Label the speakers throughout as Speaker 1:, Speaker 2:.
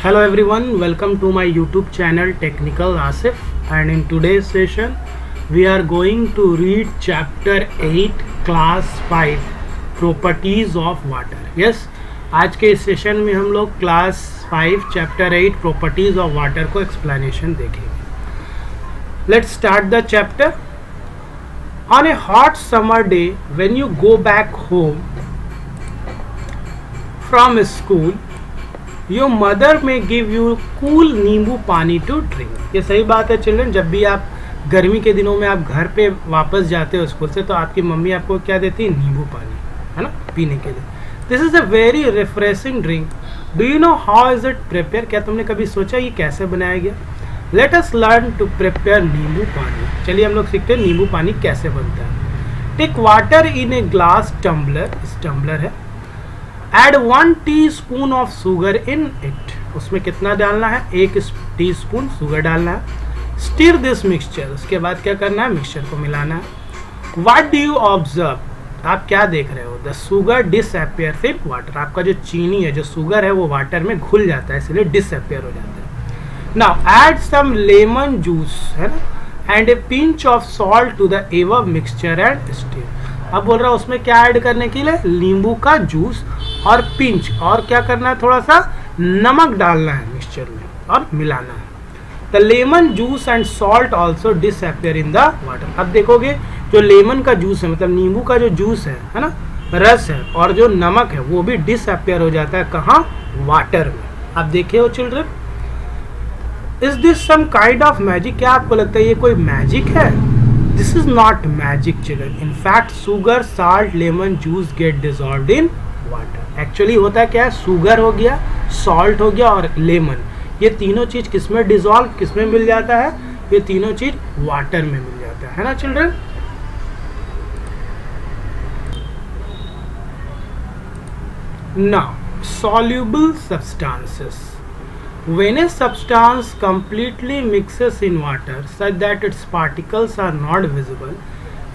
Speaker 1: Hello everyone, welcome to my YouTube channel Technical Asif, and in today's session we are going to read chapter 8 class 5 properties of water. Yes, आज के इस session में हम लोग class 5 chapter 8 properties of water को explanation देखेंगे. Let's start the chapter. On a hot summer day when you go back home from school, your mother में give you cool नींबू पानी टू ड्रिंक. ये सही बात है चिल्ड्रन. जब भी आप गर्मी के दिनों में आप घर पे वापस जाते हो स्कूल से, तो आपकी मम्मी आपको क्या देती है? नींबू पानी, है ना, पीने के लिए. This is a very refreshing drink. Do you know how is it prepare? क्या तुमने कभी सोचा ये कैसे बनाया गया? Let us learn to prepare nimbu pani. चलिए हम लोग सीखते हैं नींबू पानी कैसे बनता है. Take water in a glass tumbler. इस टम्बलर है. Add 1 teaspoon of sugar in it. उसमें कितना डालना है? 1 टीस्पून शुगर डालना है. Stir this mixture. उसके बाद क्या करना है? मिक्सचर को मिलाना है. What do you observe? आप क्या देख रहे हो? The sugar disappears in water. आपका जो चीनी है, जो शुगर है, वो वाटर में घुल जाता है, इसलिए disappear हो जाता है. Now add some lemon juice, है ना, and a pinch of salt to the above mixture and stir. अब बोल रहा है उसमें क्या ऐड करने के लिए? नींबू का जूस और पिंच, और क्या करना है? थोड़ा सा नमक डालना है मिक्सचर में और मिलाना है. The lemon juice and salt also disappear in the water. अब देखोगे जो लेमन का जूस है, मतलब नींबू का जो जूस है ना, रस है, और जो नमक है वो भी डिसअपियर हो जाता है. कहाँ? वाटर में. आप देखे हो children. Is this some kind of magic? क्या आपको लगता है ये कोई मैजिक है? This is not magic children. In fact sugar, salt, lemon juice get dissolved in water. Actually होता क्या है? शुगर हो गया, सॉल्ट हो गया और लेमन, ये तीनों चीज किसमें डिसॉल्व, किसमें मिल जाता है? ये तीनों चीज वाटर में मिल जाता है ना children. Now soluble substances. When a substance completely mixes in water such that its particles are not visible,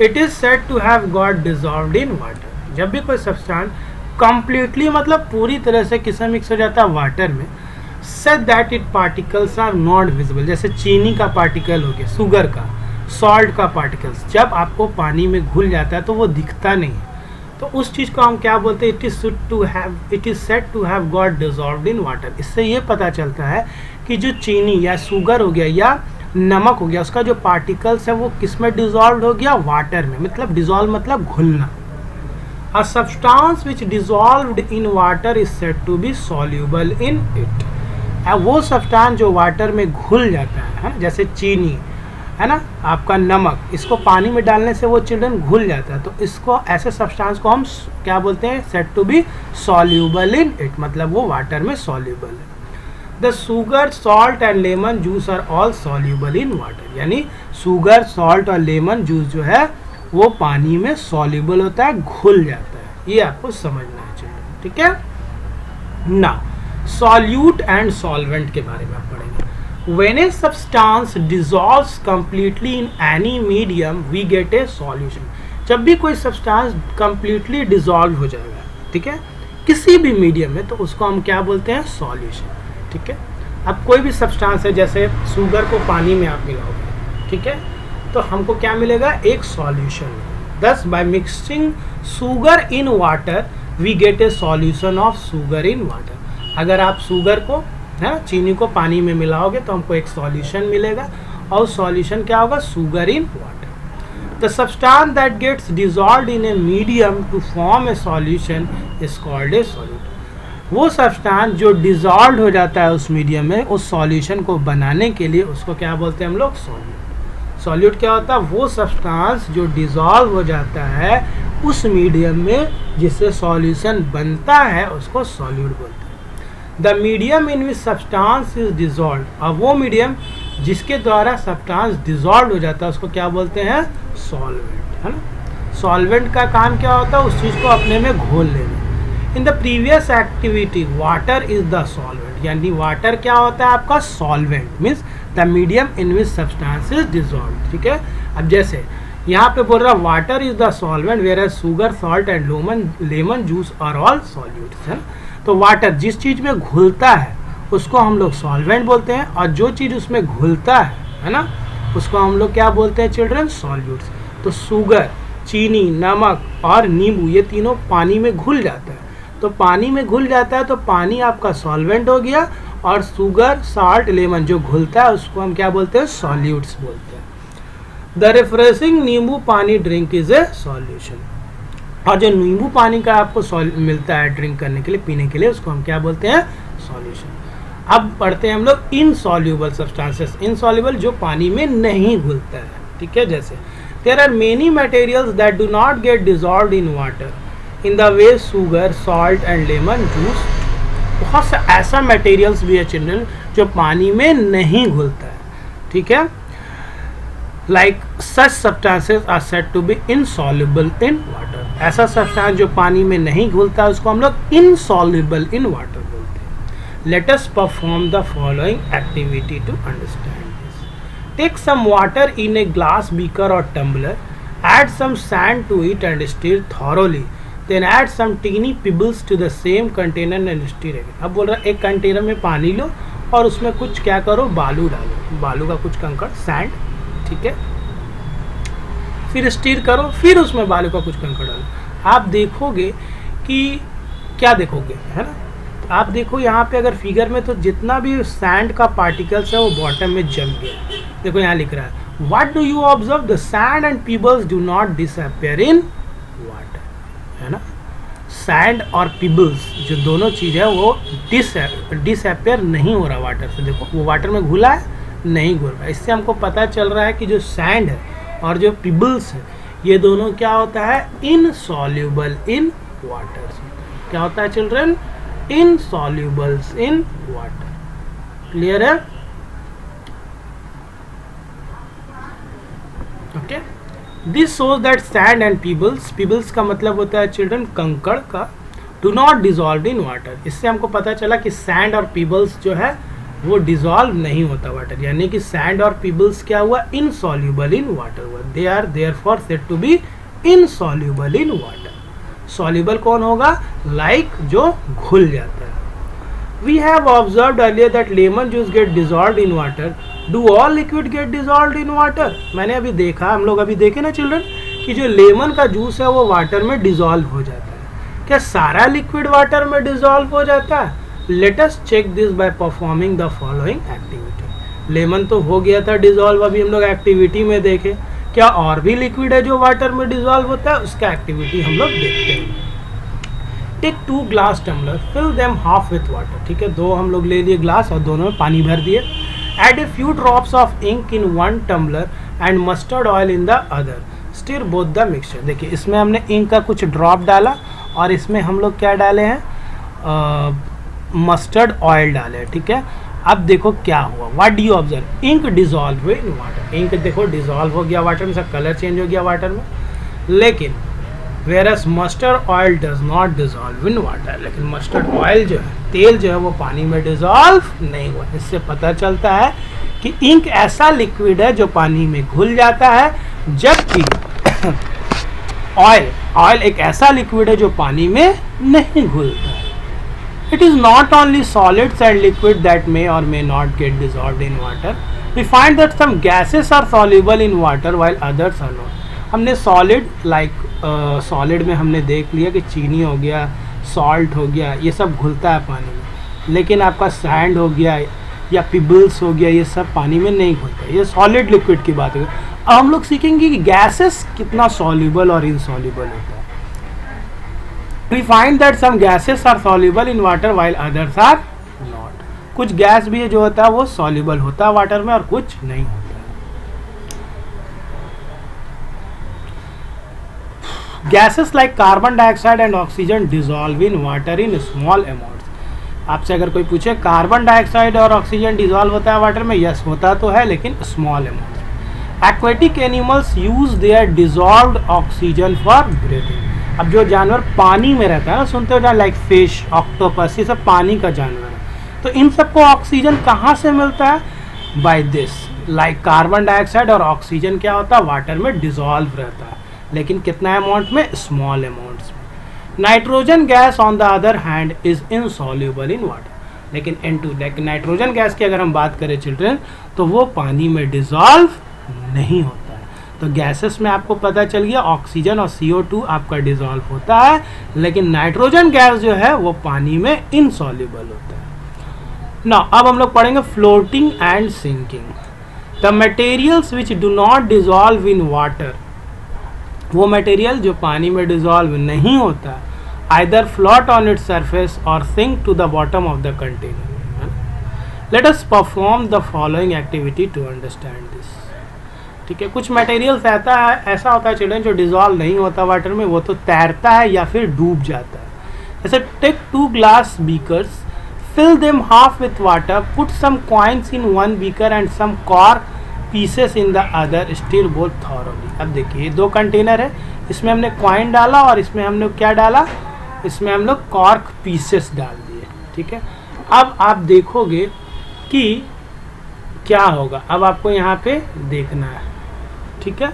Speaker 1: it is said to have got dissolved in water. जब भी कोई सब्सटेंस completely मतलब पूरी तरह से किसमें मिक्स हो जाता है? वाटर में. such that its particles are not visible. जैसे चीनी का पार्टिकल हो गया, शुगर का, सॉल्ट का पार्टिकल्स, जब आपको पानी में घुल जाता है तो वो दिखता नहीं. तो उस चीज़ को हम क्या बोलते हैं? It is said to have got dissolved in water. इससे ये पता चलता है कि जो चीनी या शुगर हो गया या नमक हो गया, उसका जो पार्टिकल्स है वो किस में डिसॉल्व हो गया? वाटर में. मतलब डिसॉल्व मतलब घुलना. A substance which dissolved in water is said to be soluble in it. वो सब्सटेंस जो वाटर में घुल जाता है, जैसे चीनी है ना, आपका नमक, इसको पानी में डालने से वो चिल्ड्रन घुल जाता है. तो इसको, ऐसे सब्सटेंस को हम क्या बोलते हैं? Said to be soluble in it. मतलब वो वाटर में सॉल्युबल है. The sugar, salt and lemon juice are all soluble in water. यानी शुगर, सॉल्ट और लेमन जूस जो है वो पानी में सॉल्युबल होता है, घुल जाता है. ये आपको समझना है चिल्ड्रन. ठीक है. नाउ सॉल्यूट एंड सॉल्वेंट के बारे में आप पढ़ेंगे. When a substance dissolves completely in any medium, we get a solution. जब भी कोई सब्सटेंस completely dissolve हो जाएगा, ठीक है, किसी भी मीडियम में, तो उसको हम क्या बोलते हैं? सॉल्यूशन. ठीक है. अब कोई भी सब्सटेंस है, जैसे शुगर को पानी में आप मिलाओगे, ठीक है, तो हमको क्या मिलेगा? एक solution. Thus by mixing sugar in water, we get a solution of sugar in water. अगर आप शुगर को, है ना, चीनी को पानी में मिलाओगे तो हमको एक सॉल्यूशन मिलेगा, और सॉल्यूशन क्या होगा? Sugar in water. The substance that gets dissolved in a medium to form a solution is called a solute. वो सब्सटेंस जो डिसॉल्व हो जाता है उस मीडियम में, उस सॉल्यूशन को बनाने के लिए, उसको क्या बोलते हैं हम लोग? सॉल्यूट. सॉल्यूट क्या होता है? वो सब्सटेंस जो डिसॉल्व हो जाता है उस मीडियम में, जिससे सॉल्यूशन बनता है, उसको सॉल्यूट बोलते हैं. The medium in which substance is dissolve. अब वो मीडियम जिसके द्वारा सब्सटेंस डिसॉल्व हो जाता है उसको क्या बोलते हैं? सॉल्वेंट. है ना. सॉल्वेंट का काम क्या होता है? उस चीज़ को अपने में घोल लेना. In the previous activity water is the solvent. यानी वाटर क्या होता है आपका? Solvent. Means the medium in which substance is dissolve. ठीक है. अब जैसे यहाँ पे बोल रहा water is the solvent, whereas sugar, salt and lemon juice are all solutes. है ना. तो वाटर जिस चीज में घुलता है उसको हम लोग सॉल्वेंट बोलते हैं, और जो चीज़ उसमें घुलता है ना, उसको हम लोग क्या बोलते हैं चिल्ड्रन, सॉल्यूट्स। तो शुगर, चीनी, नमक और नींबू ये तीनों पानी में घुल जाता है। तो पानी में घुल जाता है तो पानी आपका सॉल्वेंट हो गया, और शुगर, साल्ट, लेमन जो घुलता है उसको हम क्या बोलते हैं, सॉल्यूट्स बोलते हैं। द रिफ्रेशिंग नींबू पानी ड्रिंक इज ए सॉल्यूशन। और जो नींबू पानी का आपको मिलता है ड्रिंक करने के लिए, पीने के लिए, उसको हम क्या बोलते हैं, सॉल्यूशन। अब पढ़ते हैं हम लोग इनसॉल्युबल सब्सटेंसेस। इनसॉल्युबल जो पानी में नहीं घुलता है, ठीक है। जैसे there are many materials that do not get dissolved in water in the way sugar, salt and lemon juice. बहुत सा ऐसा मटेरियल्स भी है चिल्ड्रन जो पानी में नहीं घुलता है, ठीक है। Like such substances are said to be insoluble in water. ऐसा सब्सटेंस जो पानी में नहीं घुलता है उसको हम लोग इनसॉल्युबल इन वाटर बोलते हैं। Let us perform the following activity to understand this. Take some water in a glass beaker और tumbler, add some sand to it and stir thoroughly, then add some teeny pebbles to the same container and stir again। अब बोल रहा है एक container में पानी लो और उसमें कुछ क्या करो, बालू डालो, बालू का कुछ कंकड़, सैंड, ठीक है। फिर स्टीर करो, फिर उसमें बालू का कुछ कंकड़ डालो। आप देखोगे कि क्या देखोगे, है ना, तो आप देखो यहाँ पे अगर फिगर में, तो जितना भी सैंड का पार्टिकल्स है वो बॉटम में जम गया। देखो यहाँ लिख रहा है What do you observe? The sand and pebbles do not disappear in water, है ना। सैंड और पिबल्स जो दोनों चीज़ है वो डिसअपेयर नहीं हो रहा वाटर से। देखो वो वाटर में घुला है, नहीं घुल रहा। इससे हमको पता चल रहा है कि जो सैंड है और जो पिबल्स है ये दोनों क्या होता है, इनसॉल्युबल इन वाटर। क्या होता है चिल्ड्रन, इनसॉल्युबल्स इन वाटर। क्लियर है, okay. This shows that sand and Peebles, Peebles का मतलब होता है चिल्ड्रन कंकड़ का, do not dissolve in water. इससे हमको पता चला कि सैंड और पीबल्स जो है वो डिजॉल्व नहीं होता वाटर, यानी कि सैंड और पीबल्स क्या हुआ, इनसॉल्युबल इन वाटर हुआ। They are therefore said to be insoluble in water. Soluble कौन होगा, लाइक जो घुल जाता है। We have observed earlier that lemon juice get dissolved in water. Do all liquid get dissolved in water? मैंने अभी देखा, हम लोग अभी देखे ना चिल्ड्रन, कि जो लेमन का जूस है वो वाटर में डिजॉल्व हो जाता है। क्या सारा लिक्विड वाटर में डिजॉल्व हो जाता है? Let us check this by performing the following activity. Lemon तो हो गया था डिजॉल्व, अभी हम लोग एक्टिविटी में देखे क्या और भी लिक्विड है जो वाटर में डिजॉल्व होता है, उसका एक्टिविटी हम लोग देखते हैं। Take 2 glass tumbler, fill them half with water, ठीक है। 2 हम लोग ले लिए ग्लास और दोनों में पानी भर दिए। Add a few drops of ink in 1 tumbler and mustard oil in the other, stir both the mixture. देखिए इसमें हमने इंक का कुछ ड्रॉप डाला और इसमें हम लोग क्या डाले हैं, मस्टर्ड ऑयल डाले, ठीक है। अब देखो क्या हुआ, what do you observe, ink dissolve in water. Ink देखो डिजॉल्व हो गया वाटर में, सब कलर चेंज हो गया वाटर में। लेकिन whereas mustard oil does not dissolve in water, लेकिन मस्टर्ड ऑयल जो है, तेल जो है, वो पानी में डिजॉल्व नहीं हुआ। इससे पता चलता है कि इंक ऐसा लिक्विड है जो पानी में घुल जाता है, जबकि ऑयल एक ऐसा लिक्विड है जो पानी में नहीं घुलता है। It is not only solids and liquid that may or may not get dissolved in water. We find that some gases are soluble in water while others are not. हमने solid में हमने देख लिया कि चीनी हो गया, सॉल्ट हो गया, ये सब घुलता है पानी में, लेकिन आपका सैंड हो गया या पिबल्स हो गया, ये सब पानी में नहीं घुलता। ये सॉलिड लिक्विड की बात है। अब हम लोग सीखेंगे कि गैसेस कितना सॉल्युबल और इनसॉल्युबल होता है। We find that some gases are soluble in water while others are not. कुछ गैस भी है जो होता है वो soluble होता है वाटर में और कुछ नहीं होता है। Gases like carbon dioxide and oxygen dissolve in water in small amounts. आपसे अगर कोई पूछे कार्बन डाइऑक्साइड और ऑक्सीजन डिजॉल्व होता है वाटर में, यस होता तो है, लेकिन small amount. Aquatic animals use their dissolved oxygen for breathing. अब जो जानवर पानी में रहता है ना, सुनते हो ना, लाइक फिश, ऑक्टोपस, ये सब पानी का जानवर है, तो इन सबको ऑक्सीजन कहाँ से मिलता है, by this. Like carbon dioxide और ऑक्सीजन क्या होता है, वाटर में डिजॉल्व रहता है, लेकिन कितना अमाउंट में, स्मॉल अमाउंट्स में। Nitrogen gas on the other hand is insoluble in water. लेकिन N2 लेकिन नाइट्रोजन गैस की अगर हम बात करें चिल्ड्रन, तो वो पानी में डिसॉल्व नहीं होता है। तो गैसेस में आपको पता चल गया ऑक्सीजन और CO2 आपका डिसॉल्व होता है, लेकिन नाइट्रोजन गैस जो है वो पानी में इनसॉल्युबल होता है। ना अब हम लोग पढ़ेंगे floating and sinking. The materials which do not dissolve in water, वो मटेरियल जो पानी में डिसॉल्व नहीं होता, either float on its surface और sink to the bottom of the container. Let us perform the following activity to understand this. ठीक है, कुछ मटेरियल्स ऐसा होता है चिल्ड्रन जो डिसॉल्व नहीं होता वाटर में, वो तो तैरता है या फिर डूब जाता है। जैसे take 2 glass beakers, fill them half with water, put some coins in one beaker and some cork pieces in the other, stir both thoroughly। अब देखिए 2 कंटेनर है, इसमें हमने कॉइन डाला और इसमें हमने क्या डाला, इसमें हम लोग कॉर्क पीसेस डाल दिए। ठीक है, अब आप देखोगे कि क्या होगा, अब आपको यहाँ पे देखना है। ठीक है,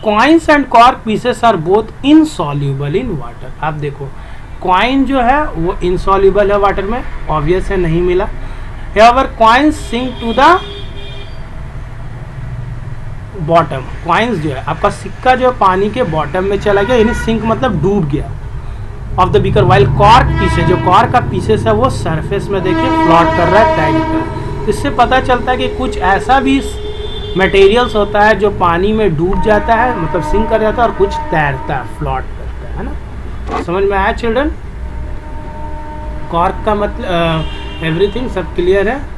Speaker 1: coins and cork pieces are both insoluble in water. आप देखो कॉइन जो है वो इनसॉल्युबल है वाटर में, ऑब्वियस है, नहीं मिला। However, coins sink to the bottom. Coins जो है आपका सिक्का जो है पानी के बॉटम में चला गया, यानी सिंक मतलब डूब गया of the beaker, while cork pieces, जो कॉर्क का पीसेस है वो सरफेस में देखिए फ्लोट कर रहा है, तैर कर रहा है। इससे पता चलता है कि कुछ ऐसा भी मटेरियल्स होता है जो पानी में डूब जाता है, मतलब सिंक कर जाता है, और कुछ तैरता है, फ्लोट करता है ना। समझ में आया चिल्ड्रन? कॉर्क का मतलब एवरीथिंग सब क्लियर है?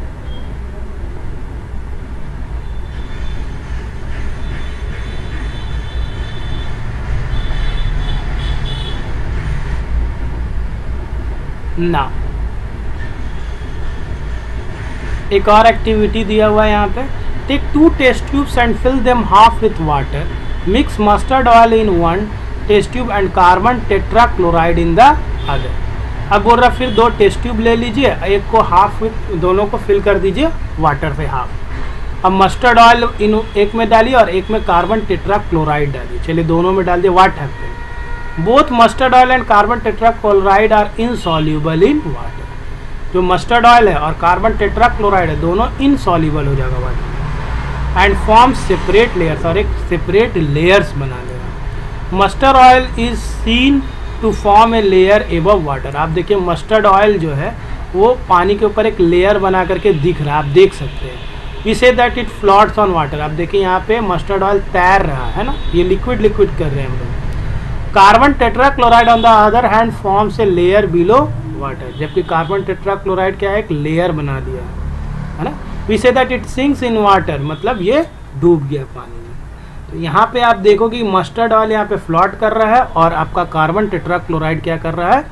Speaker 1: ना एक और एक्टिविटी दिया हुआ है यहाँ पे, take 2 test tubes and fill them half with water, mix mustard oil in 1 test tube and carbon tetrachloride in the other. अब बोल रहा फिर 2 टेस्ट ट्यूब ले लीजिए, एक को हाफ विथ, दोनों को फिल कर दीजिए वाटर से हाफ। अब मस्टर्ड ऑयल इन एक में डालिए और एक में कार्बन टेट्राक्लोराइड डालिए। चलिए दोनों में डाल दिए, what happened? Both mustard oil and carbon tetrachloride are insoluble in water. जो मस्टर्ड ऑयल है और कार्बन टेट्राक्लोराइड है दोनों इनसॉल्युबल हो जाएगा water and form separate layers, और एक सेपरेट लेयर्स बना लेगा। Mustard oil is seen to form a layer above water. आप देखिए मस्टर्ड ऑयल जो है वो पानी के ऊपर एक लेयर बना करके दिख रहा है, आप देख सकते हैं। We see that it floats on water. आप देखिए यहाँ पे मस्टर्ड ऑयल तैर रहा है ना, ये लिक्विड लिक्विड कर रहे हैं हम लोग। Carbon tetrachloride on the other hand forms a layer below water, जबकि कार्बन टेट्राक्लोराइड क्या है, एक लेयर बना दिया है ना। We see that it sinks in water, मतलब ये डूब गया पानी में। तो यहाँ पे आप देखो कि मस्टर्ड ऑयल यहाँ पे फ्लोट कर रहा है और आपका कार्बन टेट्राक्लोराइड क्या कर रहा है,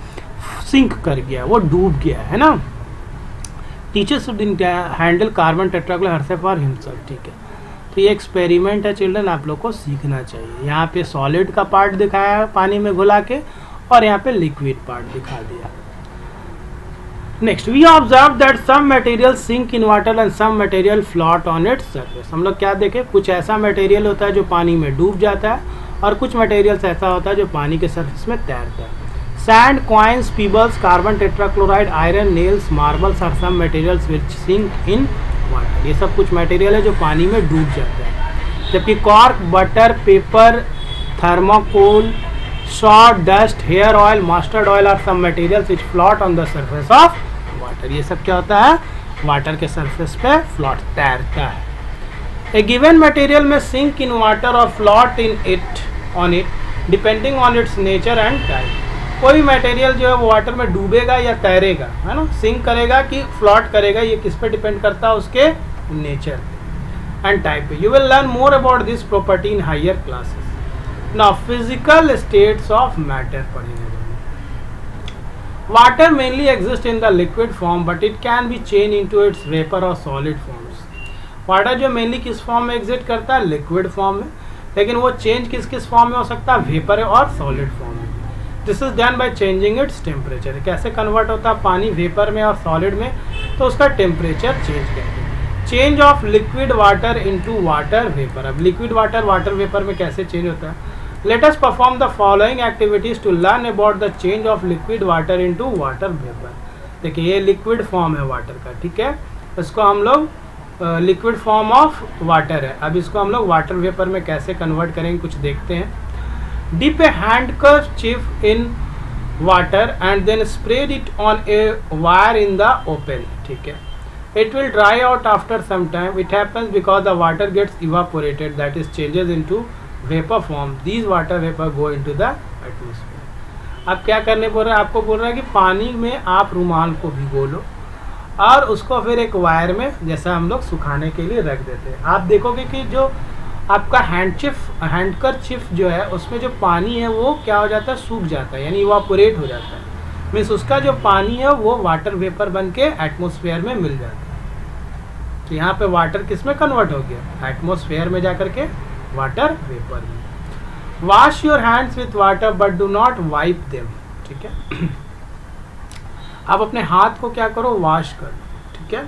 Speaker 1: सिंक कर गया, वो डूब गया है ना। Teacher should handle carbon tetrachloride herself for himself. ठीक है, तो ये एक्सपेरिमेंट है चिल्ड्रन, आप लोग को सीखना चाहिए। यहाँ पे सॉलिड का पार्ट दिखाया है पानी में घुला के, और यहाँ पे लिक्विड पार्ट दिखा दिया। Next, we observe that some material sink in water and some material float on its surface. हम लोग क्या देखें, कुछ ऐसा मटेरियल होता है जो पानी में डूब जाता है, और कुछ मटेरियल्स ऐसा होता है जो पानी के सरफेस में तैरता है। Sand, coins, pebbles, carbon tetrachloride, iron, nails, marbles are some materials which sink in water. ये सब कुछ मटेरियल है जो पानी में डूब जाता है। जबकि cork, butter, paper, thermocol, salt, dust, hair oil, mustard oil are some materials which float on the surface of water. ये सब क्या होता है, वाटर के सरफेस पे फ्लोट, तैरता है। ए गिवन मटेरियल में सिंक इन वाटर और float in it on it depending on it's nature and type. कोई मटेरियल जो है वो वाटर में डूबेगा या तैरेगा, है ना, सिंक करेगा कि फ्लोट करेगा, ये किस पे डिपेंड करता है, उसके नेचर एंड टाइप पे। You will learn more about this property in higher classes. Now physical states of matter पढ़ेंगे। Water mainly exist in the liquid form but it can be change into its vapour और solid forms. Water जो mainly किस form में exist करता है, liquid form में, लेकिन वो चेंज किस किस फॉर्म में हो सकता है, वेपर और सॉलिड फॉर्म में। This is done by changing its temperature. कैसे कन्वर्ट होता है पानी वेपर में और सॉलिड में, तो उसका टेम्परेचर चेंज करते हैं। Change of liquid water into water vapour. अब लिक्विड वाटर वाटर वेपर में कैसे चेंज होता है, Let us perform the following activities to learn about the change of liquid water into water vapor. देखिए ये liquid form है water का, ठीक है, इसको हम लोग लिक्विड फॉर्म ऑफ वाटर है, अब इसको हम लोग वाटर वेपर में कैसे कन्वर्ट करेंगे कुछ देखते हैं। Dip a handkerchief in water and then spread it on a wire in the open, ठीक है, it will dry out after some time. It happens because the water gets evaporated, that is changes into vapor form. These water vapor go into the atmosphere. अब क्या करने बोल रहा है, आपको बोल रहा है कि पानी में आप रुमाल को भिगो लो और उसको फिर एक वायर में जैसा हम लोग सुखाने के लिए रख देते हैं। आप देखोगे कि जो आपका हैंडकरचीफ जो है उसमें जो पानी है वो क्या हो जाता है, सूख जाता है, यानी इवापोरेट हो जाता है, मीन्स उसका जो पानी है वो वाटर वेपर बन के एटमोसफेयर में मिल जाता है। तो यहाँ पे वाटर किस में कन्वर्ट हो गया, एटमोसफेयर में जाकर के वाटर वेपर में। Wash your hands with water but do not wipe them, ठीक है, आप अपने हाथ को क्या करो, वॉश करो, ठीक है।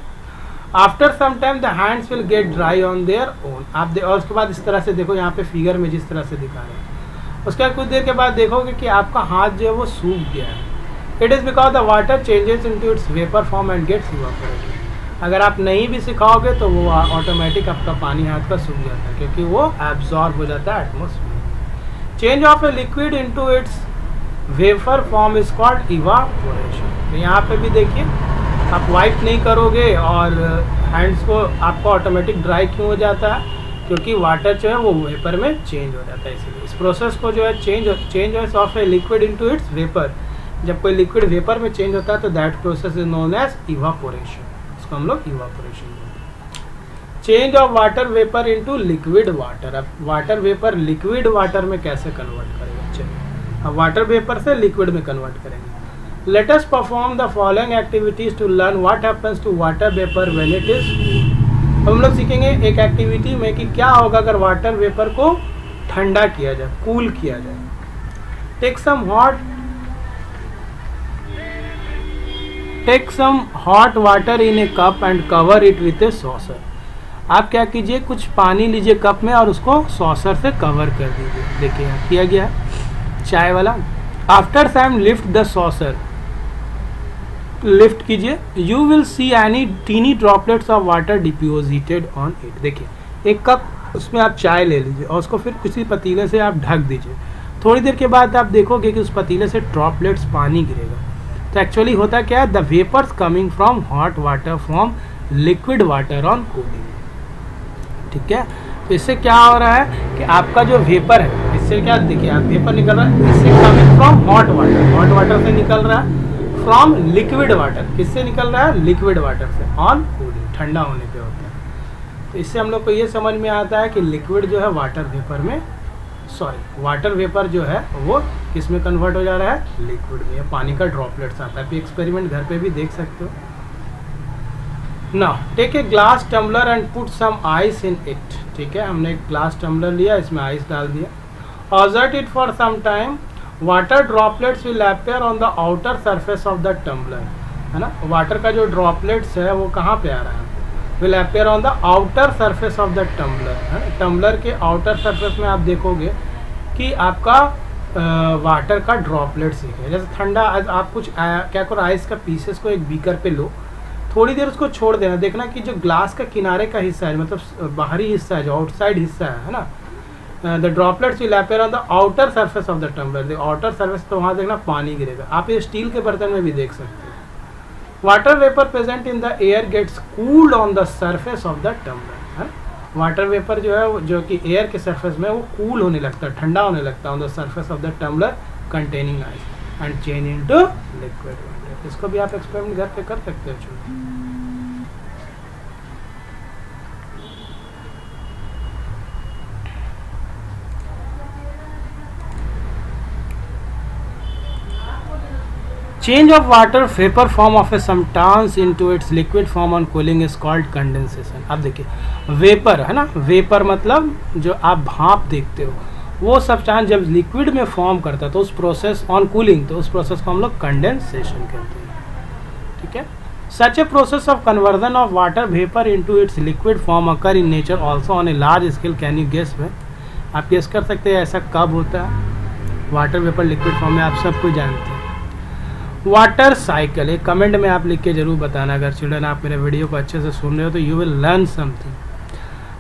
Speaker 1: After some time the hands will get dry on their own, आप और उसके बाद इस तरह से देखो यहाँ पे फिगर में जिस तरह से दिखा रहे हैं, उसके बाद कुछ देर के बाद देखोगे कि आपका हाथ जो है वो सूख गया है। It is because the water changes into its vapour form and gets evaporated. अगर आप नहीं भी सिखाओगे तो वो ऑटोमेटिक आपका पानी हाथ का सूख जाता है क्योंकि वो एब्जॉर्ब हो जाता है atmosphere. Change of a liquid into its vapour form is called evaporation. तो यहाँ पे भी देखिए आप वाइप नहीं करोगे और हैंड्स को आपको ऑटोमेटिक ड्राई क्यों हो जाता है, क्योंकि वाटर जो है वो वेपर में चेंज हो जाता है। इसीलिए इस प्रोसेस को जो है change of a liquid into its vapour, जब कोई लिक्विड वेपर में चेंज होता है तो that process is known as evaporation, इसको हम लोग इवापोरेशन बोलते हैं। Change of water vapour into liquid water, अब वाटर वेपर लिक्विड वाटर में कैसे कन्वर्ट करेंगे, चलिए अब वाटर वेपर से लिक्विड में कन्वर्ट करेंगे। Let us perform the following activities to learn what happens to water vapour when it is cool. हम लोग सीखेंगे एक एक्टिविटी में कि क्या होगा अगर वाटर वेपर को ठंडा किया जाए, कूल किया जाए। Take some hot water in a cup and cover it with a saucer. आप क्या कीजिए, कुछ पानी लीजिए कप में और उसको सॉसर से कवर कर दीजिए। देखिए यहाँ किया गया है चाय वाला। After some lift the saucer, lift कीजिए, you will see any tiny droplets of water deposited on it. देखिए एक कप उसमें आप चाय ले लीजिए और उसको फिर किसी पतीले से आप ढक दीजिए। थोड़ी देर के बाद आप देखोगे कि उस पतीले से ड्रॉपलेट्स पानी गिरेगा। तो एक्चुअली होता क्या है, the vapours coming from hot water from liquid water on cooling, ठीक है। तो इससे क्या हो रहा है कि आपका जो वेपर है, इससे क्या देखिए आप वेपर निकल रहा है, इससे कमिंग फ्रॉम हॉट वाटर से निकल रहा है, फ्रॉम लिक्विड वाटर, किससे निकल रहा है, लिक्विड वाटर से, ऑन कूलिंग, ठंडा होने पे होता है। तो इससे हम लोग को ये समझ में आता है कि लिक्विड जो है वाटर वेपर जो है वो किस में कन्वर्ट हो जा रहा है, लिक्विड में। पानी का ड्रॉपलेट्स आता है, एक्सपेरिमेंट घर पे भी देख सकते हो। Now take a glass tumbler and put some ice in it, ठीक है, हमने एक ग्लास टम्बलर लिया, इसमें आइस डाल दिया। Observe it for some time, water droplets will appear on the outer surface of the tumbler, है ना। वाटर का जो ड्रॉपलेट्स है वो कहाँ पे आ रहा है, will appear on the outer surface of the tumbler, है ना। टम्बलर के आउटर सरफेस में आप देखोगे कि आपका वाटर का ड्रॉपलेट्स है। जैसे ठंडा आप कुछ क्या करो, आइस का पीसेस को एक बीकर पे लो, थोड़ी देर उसको छोड़ देना, देखना कि जो ग्लास का किनारे का हिस्सा है, मतलब बाहरी हिस्सा है, जो आउटसाइड हिस्सा है ना, the droplets will appear on the outer surface of the tumbler, the outer surface, तो वहाँ देखना पानी गिरेगा। आप ये स्टील के बर्तन में भी देख सकते हो। Water vapour present in the air gets cooled on the surface of the tumbler, है। वाटर वेपर जो है जो कि एयर के सरफेस में वो कूल होने लगता है, ठंडा होने लगता है on the surface of the tumbler containing ice and change into liquid water. इसको भी आप एक्सपेरिमेंट घर पे कर सकते हो। Change of water vapor form of a substance into its liquid form on cooling is called condensation। अब देखिए वेपर है ना, वेपर मतलब जो आप भाप देखते हो, वो सब्सटेंस जब लिक्विड में फॉर्म करता है तो उस प्रोसेस ऑन कूलिंग, तो उस प्रोसेस को हम लोग कंडेंसेशन कहते हैं, ठीक है। Such a process of conversion of water vapour into its liquid form occur in nature also on a large scale. Can you guess में आप गेस कर सकते हैं ऐसा कब होता है? वाटर वेपर लिक्विड फॉर्म में, आप सब कुछ जानते हैं। वाटर साइकिल, एक कमेंट में आप लिख के जरूर बताना अगर चिल्ड्रन आप मेरे वीडियो को अच्छे से सुन रहे हो तो you will learn something.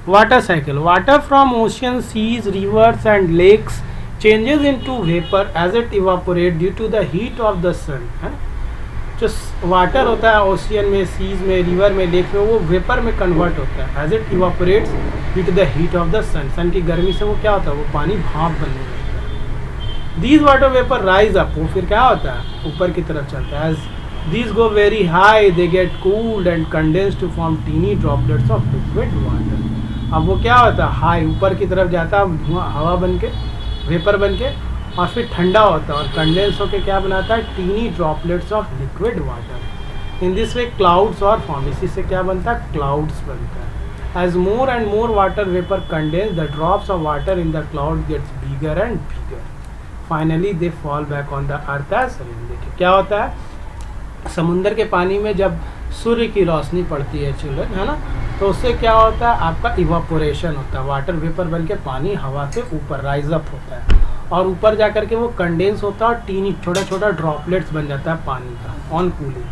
Speaker 1: Water cycle, water from ocean, seas, rivers and lakes changes into vapour as it evaporate due to the heat of the sun, है ना। जो वाटर होता है ओशियन में, सीज में, रिवर में, लेक में, वो वेपर में कन्वर्ट होता है as it evaporates due to the heat of the sun. Sun की गर्मी से वो क्या होता है, वो पानी भाप बनने लगता है। These water vapor rise up, वो फिर क्या होता है, ऊपर की तरफ चलता है। As these go very high, they get cooled and condensed to form teeny droplets of liquid water. अब वो क्या होता है, हाई ऊपर की तरफ जाता है, धुआं हवा बन के, वेपर बन के, और फिर ठंडा होता है और कंडेंस होकर क्या बनाता है, tiny droplets of liquid water. In this way clouds are form, इसी से क्या बनता है, क्लाउड्स बनता है। As more and more water vapour condense, the drops of water in the cloud gets bigger and bigger, finally they fall back on the earth as rain. देखिए क्या होता है, समुंदर के पानी में जब सूर्य की रोशनी पड़ती है चिल्ड्रन, है ना, तो उससे क्या होता है, आपका इवापोरेशन होता है, वाटर वेपर बन के पानी हवा से ऊपर राइज अप होता है और ऊपर जा करके वो कंडेंस होता है और टीनी छोटा छोटा ड्रॉपलेट्स बन जाता है पानी का ऑन कूलिंग,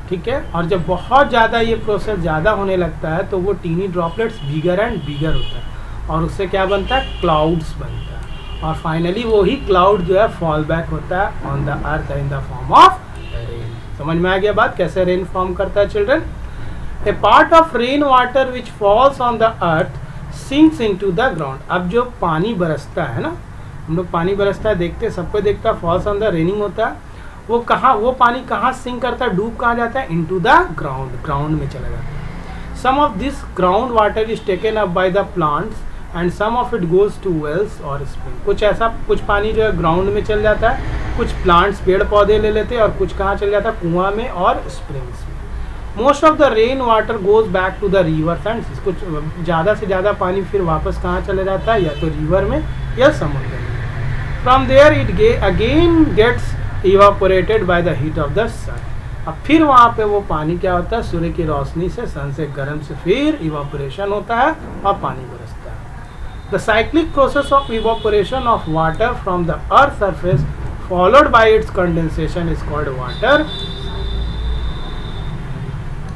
Speaker 1: ठीक है। और जब बहुत ज़्यादा ये प्रोसेस ज़्यादा होने लगता है तो वो tiny droplets bigger and bigger होता है और उससे क्या बनता है, क्लाउड्स बनता है। और फाइनली वो ही क्लाउड जो है फॉल बैक होता है on the earth in the form of rain. समझ में आ गया बात, कैसे रेन फॉर्म करता है children. A part of rain water which falls on the earth sinks into the ground. अब जो पानी बरसता है ना, हम लोग पानी बरसता है देखते हैं, सबको देखता है, फॉल्स ऑन द रेनिंग होता है, वो कहाँ, वो पानी कहाँ सिंक करता है, डूब कहाँ जाता है, इनटू द ग्राउंड, ग्राउंड में चला जाता है। Some of this ground water is taken up by the plants and some of it goes to wells और स्प्रिंग। कुछ ऐसा, कुछ पानी जो है ग्राउंड में चल जाता है, कुछ प्लांट्स पेड़ पौधे ले लेते हैं और कुछ कहाँ चल जाता है, कुआं में और स्प्रिंग्स में। Most of the rain water goes back to the rivers and seas. कुछ ज़्यादा से ज़्यादा पानी फिर वापस कहाँ चले जाता है, या तो रिवर में या समुद्र में। From there it again gets evaporated by the heat of the sun. अब फिर वहाँ पे वो पानी क्या होता है, सूर्य की रोशनी से, सन से, गर्म से फिर इवापोरेशन होता है और पानी बरसता है। The cyclic process of evaporation of water from the earth's surface followed by its condensation is called water,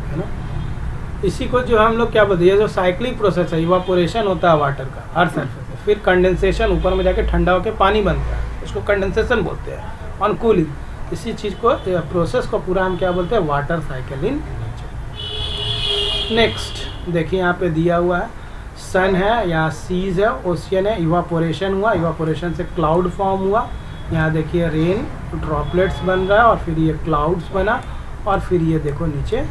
Speaker 1: है ना। इसी को जो हम लोग क्या बोलते हैं, जो साइक्लिक प्रोसेस है, इवापोरेशन होता है वाटर का अर्थ सरफेस से, फिर कंडेंसेशन ऊपर में जाके ठंडा होकर पानी बनता है, उसको कंडेंसेशन बोलते हैं, ऑन कूलिंग। इसी चीज को, प्रोसेस को पूरा हम क्या बोलते हैं, water cycle in nature. Next देखिए यहाँ पे दिया हुआ है, सन है, यहाँ सीज है, ओशियन है, इवापोरेशन हुआ, इवापोरेशन से क्लाउड फॉर्म हुआ, यहाँ देखिए रेन ड्रॉपलेट्स बन रहा है और फिर ये क्लाउड्स बना और फिर ये देखो नीचे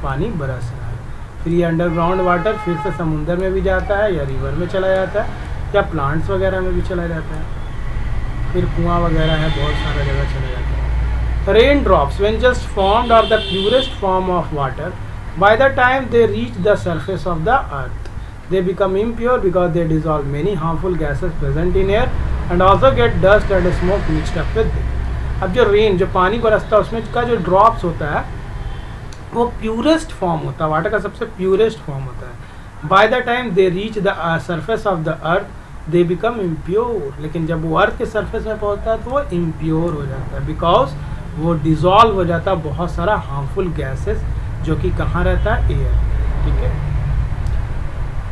Speaker 1: पानी बरस रहा है। फिर ये अंडरग्राउंड वाटर फिर से समुंदर में भी जाता है या रिवर में चला जाता है या प्लांट्स वगैरह में भी चला जाता है, फिर कुआं वगैरह है, बहुत सारा जगह चला जाता है। Rain drops when just formed are the purest form of water, by the time they reach the surface of the earth they become impure because they dissolve many harmful gases present in air and also get dust and smoke mixed up with them. अब जो rain, जो पानी बरसता है उसमें का जो drops होता है वो प्यूरेस्ट फॉर्म होता है, वाटर का सबसे प्यूरेस्ट फॉर्म होता है। Bye the time they reach the surface of the earth they become impure, लेकिन जब वो अर्थ के सरफेस में पहुंचता है तो वो इम्प्योर हो जाता है, बिकॉज वो डिजॉल्व हो जाता है बहुत सारा हार्मफुल गैसेस जो कि कहाँ रहता है, एयर, ठीक है।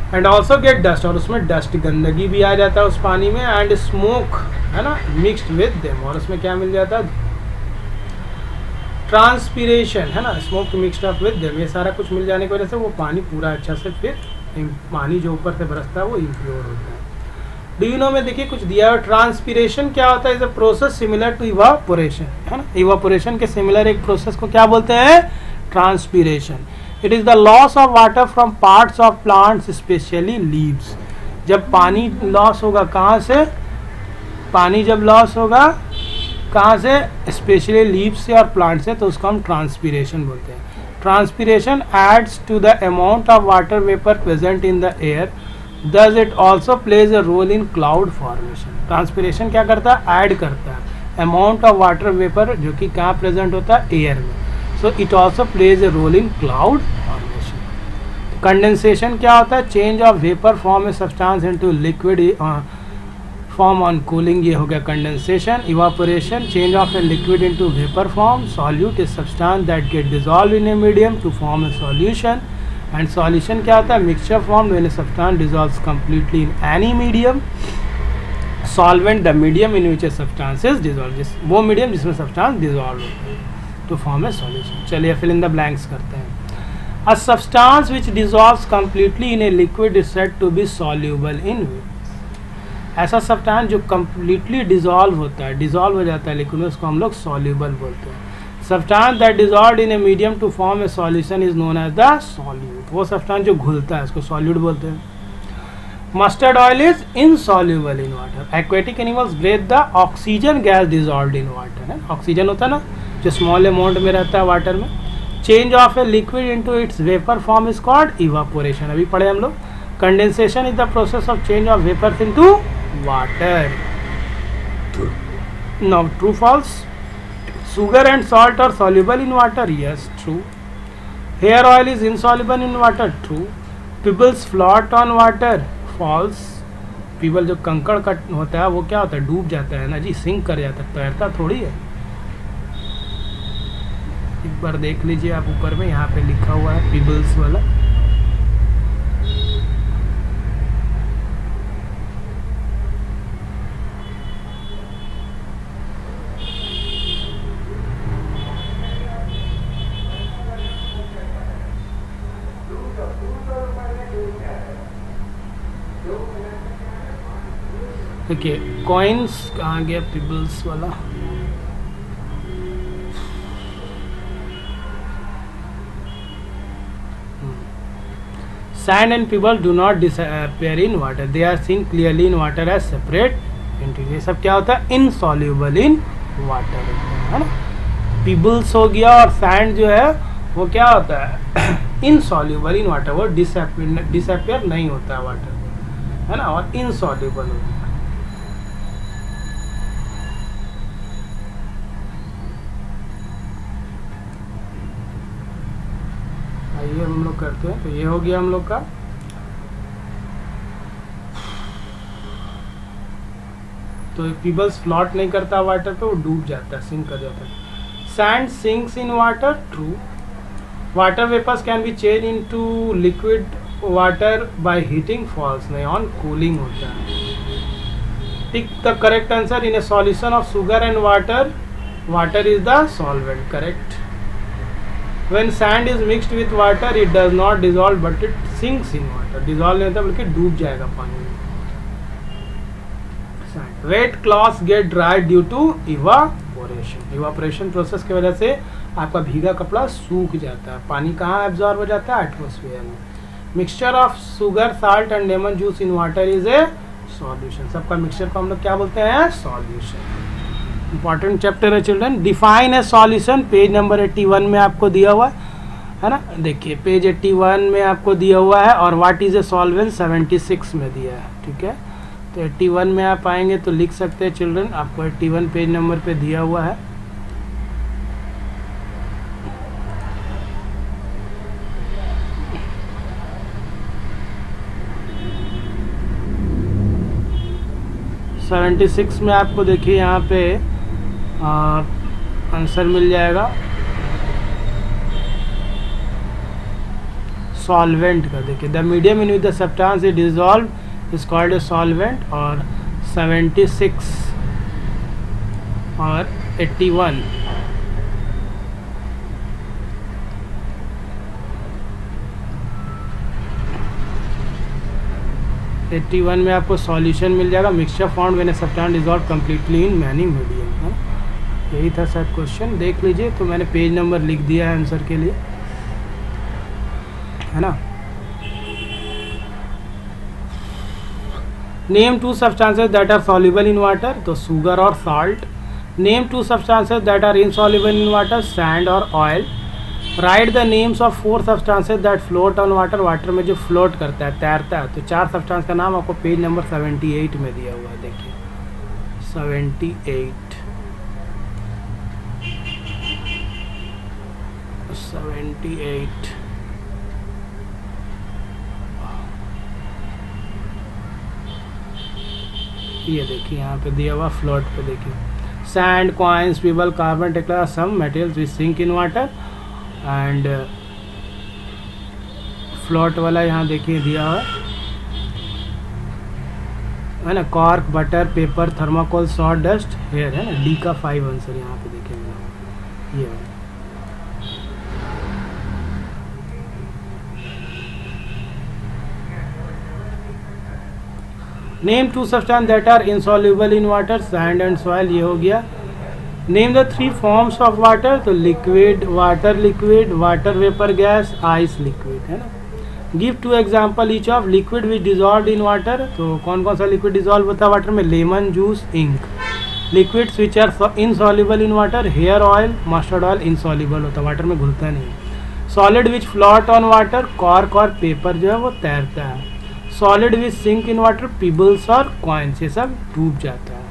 Speaker 1: एंड ऑल्सो गेट डस्ट, और उसमें डस्ट, गंदगी भी आ जाता है उस पानी में, एंड स्मोक, है ना, मिक्सड विद देम, और उसमें क्या मिल जाता है, ट्रांसपीरेशन, है ना, smoke mixed up with them, ये सारा कुछ मिल जाने की वजह से वो पानी पूरा अच्छा से, फिर पानी जो ऊपर से बरसता है वो इम्प्योर होता है। डू यू नो में देखिए कुछ दिया है, ट्रांसपीरेशन क्या होता है, is a process similar to evaporation, है ना, इवापोरेशन के सिमिलर एक प्रोसेस को क्या बोलते हैं, transpiration. It is the loss of water from parts of plants specially leaves. जब पानी लॉस होगा, कहाँ से, पानी जब लॉस होगा कहाँ से, स्पेशली लीव्स से और प्लांट से, तो उसको हम ट्रांसपीरेशन बोलते हैं। Transpiration adds to the amount of water vapour present in the air, thus it also plays a role in cloud formation. Transpiration क्या करता है, ऐड करता है अमाउंट ऑफ वाटर वेपर जो कि कहाँ प्रेजेंट होता है, एयर में, so it also plays a role in cloud formation. Condensation क्या होता है, change of vapour form a substance into liquid form on cooling, ये हो गया condensation. Evaporation, change of a liquid into vapour form. Solute is substance that get dissolve in a medium to form a solution. And solution क्या होता है? Mixture form when a substance dissolves completely in any medium. Solvent the medium in which a substance is dissolve, वो medium जिसमें substance dissolve होता है to form a solution. चलिए fill in the blanks करते हैं. A substance which dissolves completely in a liquid is said to be soluble in water. ऐसा substance जो completely dissolve होता है, dissolve हो जाता है लिक्विड में, उसको हम लोग soluble बोलते हैं. Substance that dissolved in a medium to form a solution is known as the solute. वो सब्सटेंस जो घुलता है उसको solute बोलते हैं. Mustard oil is insoluble in water. Aquatic animals breathe the oxygen gas dissolved in water. है oxygen होता है ना जो स्मॉल अमाउंट में रहता है वाटर में. Change of a liquid into its vapour form is called evaporation. अभी पढ़े हम लोग. Condensation is the process of change of vapours into water. Now true false. Sugar and salt are soluble in water. Yes true. Hair oil is insoluble in water. True. Pebbles float on water. False. Pebble जो कंकड़ का होता है वो क्या होता है? डूब जाता है ना जी, सिंक कर जाता है, तैरता थोड़ी है. एक बार देख लीजिए आप ऊपर में, यहाँ पे लिखा हुआ है पिबल्स वाला. देखिए कॉइन्स कहाँ गया पिबल्स वाला. Sand and pebbles do not disappear in water. They are seen clearly in water as separate entities. ये सब क्या होता है? Insoluble in water, है ना. Pebbles हो गया और sand जो है वो क्या होता है? Insoluble in water. वो disappear नहीं होता है वाटर में, है ना, और insoluble होता है. ये हम लोग करते हैं. तो ये हो गया हम लोग का. तो पीबल्स फ्लोट नहीं करता वाटर पे, वो डूब जाता है, सिंक कर जाता है. Sand sinks in water. True. Water vapours can be change into liquid water by heating. False. नहीं, ऑन कूलिंग होता है. Tick the correct answer. In a solution of sugar and water, water is the solvent. Correct. When sand is mixed with water, it does not dissolve but it sinks in water. Dissolve नहीं होता बल्कि डूब जाएगा पानी में. Sand. Wet cloths get dried due to evaporation. Evaporation process की वजह से आपका भीगा कपड़ा सूख जाता है. पानी कहाँ एब्जॉर्ब हो जाता है? एटमोसफेयर में. Mixture of sugar, salt and lemon juice in water is a solution. सबका मिक्सचर को हम लोग क्या बोलते हैं? सॉल्यूशन. इंपॉर्टेंट चैप्टर है children. Define a solution. Page number 81 में आपको दिया हुआ है ना. देखिए पेज 81 में आपको दिया हुआ है और व्हाट इज ए सॉल्वेंट 76 में दिया है. ठीक है. तो 81 में आप आएंगे तो लिख सकते हैं चिल्ड्रन. आपको 81 पेज नंबर पे दिया हुआ है. सेवेंटी सिक्स में आपको देखिए यहाँ पे आंसर मिल जाएगा सॉल्वेंट का. देखिए the medium in which the substance is dissolve is called a solvent. और 76 और 81 81 में आपको सॉल्यूशन मिल जाएगा. Mixture form when a substance dissolve completely in many medium. है यही था शायद क्वेश्चन. देख लीजिए. तो मैंने पेज नंबर लिख दिया है आंसर के लिए, है ना. Name two substances that are soluble in water. तो शुगर और salt. Name two substances that are insoluble in water. Sand और oil. Write the names of 4 substances that float on water. Water में जो float करता है, तैरता है. तो 4 सब्सटेंस का नाम आपको पेज नंबर 78 में दिया हुआ है. देखिए 78 ये देखिए यहाँ पे दिया हुआ फ्लोट पे देखिए सैंड, कॉइन्स, पीबल, कार्बन, टेक्ला, some materials which sink in water and float वाला यहाँ देखिए दिया हुआ है ना, cork, butter, paper, thermocol, sawdust, hair है ना, डी का 5 आंसर यहाँ पे देखिए ये वाला। Name 2 substance that are insoluble in water, sand and soil, ये हो गया। Name the 3 forms of water, तो liquid, water vapour gas, ice liquid, है ना। Give 2 example each of liquid which dissolve in water, तो कौन कौन सा लिक्विड डिजॉल्व होता है वाटर में, lemon juice, ink. Liquids which are insoluble in water, hair oil, mustard oil insoluble होता है, वाटर में घुलता नहीं। Solid which float on water, cork और पेपर जो है वो तैरता है। Solid which sink in water, pebbles और कॉइन्स, ये सब डूब जाता है।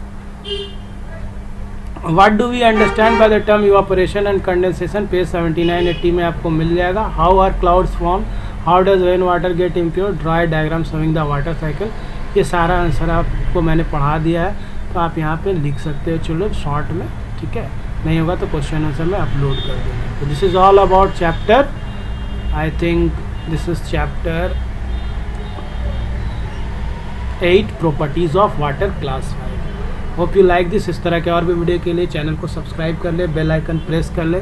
Speaker 1: What do we understand by the term evaporation and condensation, page 79-80 में आपको मिल जाएगा। How are clouds form, how does rain water get impure, draw diagram showing the water cycle, ये सारा आंसर आपको मैंने पढ़ा दिया है, तो आप यहाँ पे लिख सकते हो चलो शॉर्ट में, ठीक है। नहीं होगा तो क्वेश्चन आंसर में अपलोड कर देंगे। तो this is all about chapter, I think this is chapter 8 properties of water class 5। Hope you like this. इस तरह के और भी वीडियो के लिए चैनल को सब्सक्राइब कर ले, बेल आइकन प्रेस कर ले।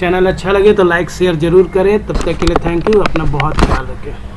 Speaker 1: चैनल अच्छा लगे तो लाइक शेयर जरूर करें। तब तक के लिए थैंक यू, अपना बहुत ख्याल रखें।